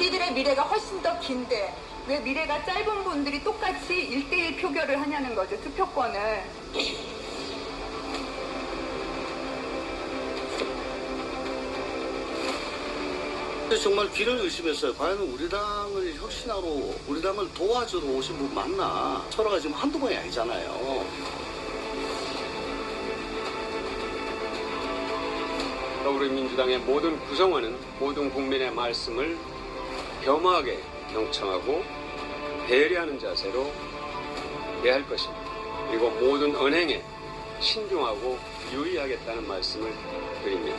우리들의 미래가 훨씬 더 긴데 왜 미래가 짧은 분들이 똑같이 1대1 표결을 하냐는 거죠, 투표권을. 정말 귀를 의심했어요. 과연 우리 당을 혁신하러, 우리 당을 도와주러 오신 분 맞나? 서로가 지금 한두 번이 아니잖아요. 더불어민주당의 모든 구성원은 모든 국민의 말씀을 겸허하게 경청하고 배려하는 자세로 대할 것입니다. 그리고 모든 언행에 신중하고 유의하겠다는 말씀을 드립니다.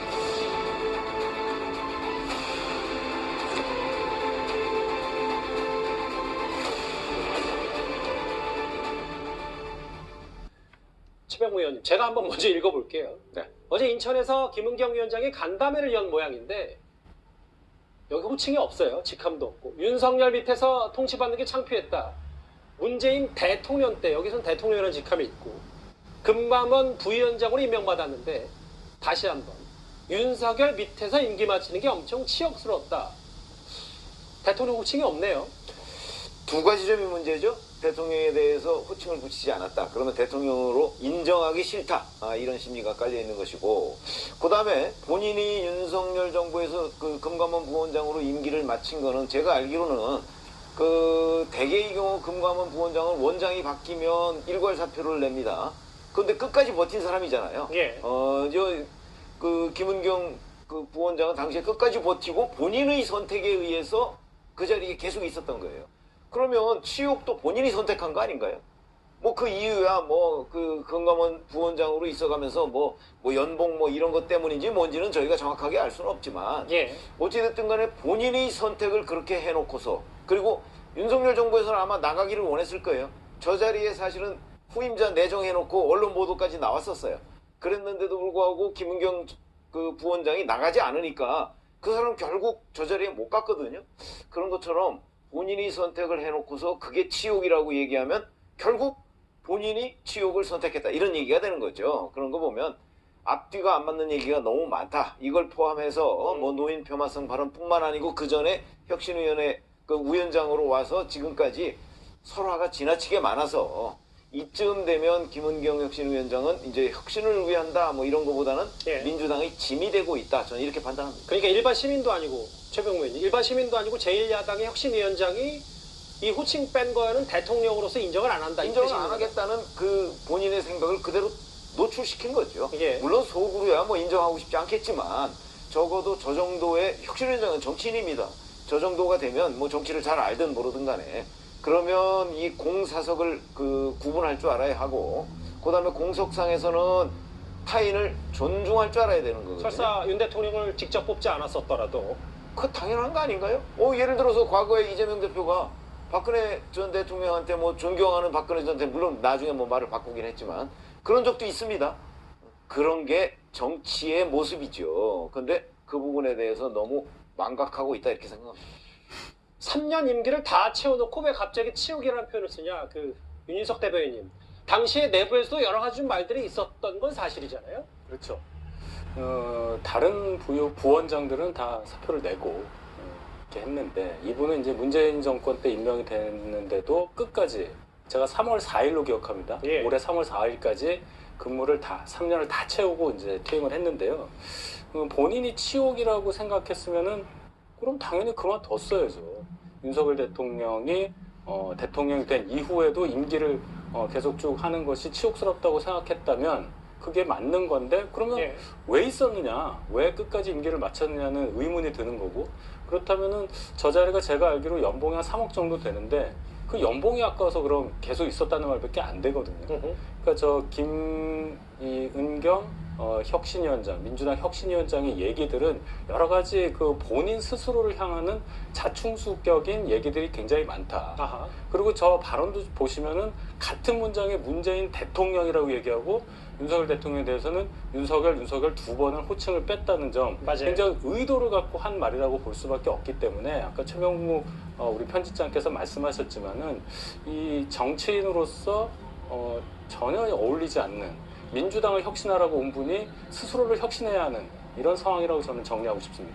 최병무 의원님, 제가 한번 먼저 읽어볼게요. 네. 어제 인천에서 김은경 위원장이 간담회를 연 모양인데 여기 호칭이 없어요. 직함도 없고. 윤석열 밑에서 통치받는 게 창피했다. 문재인 대통령 때 여기선 대통령이라는 직함이 있고 금감원 부위원장으로 임명받았는데 다시 한번 윤석열 밑에서 임기 마치는 게 엄청 치욕스러웠다. 대통령 호칭이 없네요. 두 가지 점이 문제죠. 대통령에 대해서 호칭을 붙이지 않았다. 그러면 대통령으로 인정하기 싫다. 이런 심리가 깔려 있는 것이고, 그 다음에 본인이 윤석열 정부에서 그 금감원 부원장으로 임기를 마친 거는 제가 알기로는 그 대개의 경우 금감원 부원장은 원장이 바뀌면 일괄 사표를 냅니다. 그런데 끝까지 버틴 사람이잖아요. 예. 그 김은경 그 부원장은 당시에 끝까지 버티고 본인의 선택에 의해서 그 자리에 계속 있었던 거예요. 그러면 치욕도 본인이 선택한 거 아닌가요? 뭐 그 이유야 뭐 그 금감원 부원장으로 있어가면서 뭐 연봉 뭐 이런 것 때문인지 뭔지는 저희가 정확하게 알 수는 없지만 예. 어찌됐든 간에 본인의 선택을 그렇게 해놓고서, 그리고 윤석열 정부에서는 아마 나가기를 원했을 거예요. 저 자리에 사실은 후임자 내정해놓고 언론 보도까지 나왔었어요. 그랬는데도 불구하고 김은경 그 부원장이 나가지 않으니까 그 사람 결국 저 자리에 못 갔거든요. 그런 것처럼 본인이 선택을 해놓고서 그게 치욕이라고 얘기하면 결국 본인이 치욕을 선택했다, 이런 얘기가 되는 거죠. 그런 거 보면 앞뒤가 안 맞는 얘기가 너무 많다. 이걸 포함해서 뭐 노인 폄하성 발언뿐만 아니고 그 전에 혁신위원회 그 위원장으로 와서 지금까지 설화가 지나치게 많아서 이쯤 되면 김은경 혁신위원장은 이제 혁신을 위한다 뭐 이런 거보다는 예. 민주당의 짐이 되고 있다. 저는 이렇게 판단합니다. 그러니까 일반 시민도 아니고, 최병무 의원님, 일반 시민도 아니고 제1야당의 혁신위원장이 이 호칭 뺀 거에는 대통령으로서 인정을 안 한다. 인정을 안 하겠다는 그 본인의 생각을 그대로 노출시킨 거죠. 예. 물론 속으로야 뭐 인정하고 싶지 않겠지만 적어도 저 정도의 혁신위원장은 정치인입니다. 저 정도가 되면 뭐 정치를 잘 알든 모르든 간에 그러면 이 공사석을 그 구분할 줄 알아야 하고, 그 다음에 공석상에서는 타인을 존중할 줄 알아야 되는 거거든요. 설사 윤 대통령을 직접 뽑지 않았었더라도. 그 당연한 거 아닌가요? 예를 들어서 과거에 이재명 대표가 박근혜 전 대통령한테 뭐 존경하는 박근혜 전 대통령, 물론 나중에 뭐 말을 바꾸긴 했지만 그런 적도 있습니다. 그런 게 정치의 모습이죠. 근데 그 부분에 대해서 너무 망각하고 있다, 이렇게 생각합니다. 3년 임기를 다 채워놓고 왜 갑자기 치욕이라는 표현을 쓰냐. 그 윤인석 대변인님, 당시에 내부에서도 여러 가지 말들이 있었던 건 사실이잖아요. 그렇죠. 다른 부원장들은 다 사표를 내고 이렇게 했는데, 이분은 이제 문재인 정권 때 임명이 됐는데도 끝까지, 제가 3월 4일로 기억합니다. 예. 올해 3월 4일까지 근무를 다 3년을 다 채우고 이제 퇴임을 했는데요. 본인이 치욕이라고 생각했으면은 그럼 당연히 그만뒀어야죠. 윤석열 대통령이 대통령이 된 이후에도 임기를 계속 쭉 하는 것이 치욕스럽다고 생각했다면 그게 맞는 건데, 그러면 예. 왜 있었느냐, 왜 끝까지 임기를 마쳤느냐는 의문이 드는 거고, 그렇다면은 저 자리가 제가 알기로 연봉이 한 3억 정도 되는데 그 연봉이 아까워서 그럼 계속 있었다는 말밖에 안 되거든요. 그러니까 저 김은경 혁신위원장, 민주당 혁신위원장의 얘기들은 여러 가지 그 본인 스스로를 향하는 자충수격인 얘기들이 굉장히 많다. 아하. 그리고 저 발언도 보시면은 같은 문장에 문재인 대통령이라고 얘기하고 윤석열 대통령에 대해서는 윤석열 두 번을 호칭을 뺐다는 점, 맞아요. 굉장히 의도를 갖고 한 말이라고 볼 수밖에 없기 때문에, 아까 최병무 우리 편집장께서 말씀하셨지만은 이 정치인으로서 전혀 어울리지 않는, 민주당을 혁신하라고 온 분이 스스로를 혁신해야 하는 이런 상황이라고 저는 정리하고 싶습니다.